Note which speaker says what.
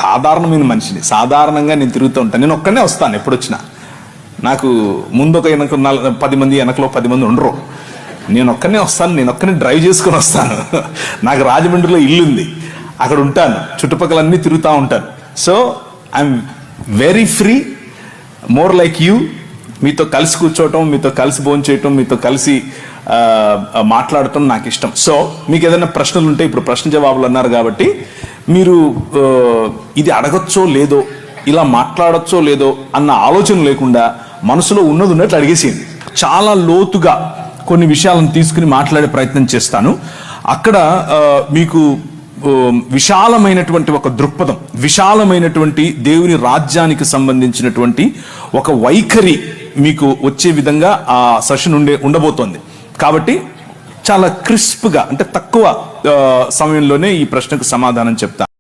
Speaker 1: సాధారణమైన మనిషిని, సాధారణంగా నేను తిరుగుతూ ఉంటాను. నేను ఒక్కనే వస్తాను ఎప్పుడు వచ్చినా. నాకు ముందు ఒక 10 మంది, వెనకలో 10 మంది ఉండరు. నేను ఒక్కనే వస్తాను, నేను ఒక్కనే డ్రైవ్ చేసుకుని వస్తాను. నాకు రాజమండ్రిలో ఇల్లు ఉంది, అక్కడ ఉంటాను, చుట్టుపక్కల అన్నీ తిరుగుతూ ఉంటాను. So I'm very free, more like you. మీతో కలిసి కూర్చోవటం, మీతో కలిసి భోజనం చేయటం, మీతో కలిసి మాట్లాడటం నాకు ఇష్టం. సో మీకు ఏదైనా ప్రశ్నలు ఉంటే, ఇప్పుడు ప్రశ్న జవాబులు అన్నారు కాబట్టి మీరు ఇది అడగచ్చో లేదో, ఇలా మాట్లాడచ్చో లేదో అన్న ఆలోచన లేకుండా మనసులో ఉన్నది ఉన్నట్లు అడిగేసేయండి. చాలా లోతుగా కొన్ని విషయాలను తీసుకుని మాట్లాడే ప్రయత్నం చేస్తాను. అక్కడ మీకు విశాలమైనటువంటి ఒక దృక్పథం, విశాలమైనటువంటి దేవుని రాజ్యానికి సంబంధించినటువంటి ఒక వైఖరి మీకు వచ్చే విధంగా ఆ సెషన్ ఉండబోతోంది. కాబట్టి చాలా క్రిస్ప్గా, అంటే తక్కువ సమయంలోనే ఈ ప్రశ్నకు సమాధానం చెప్తాను.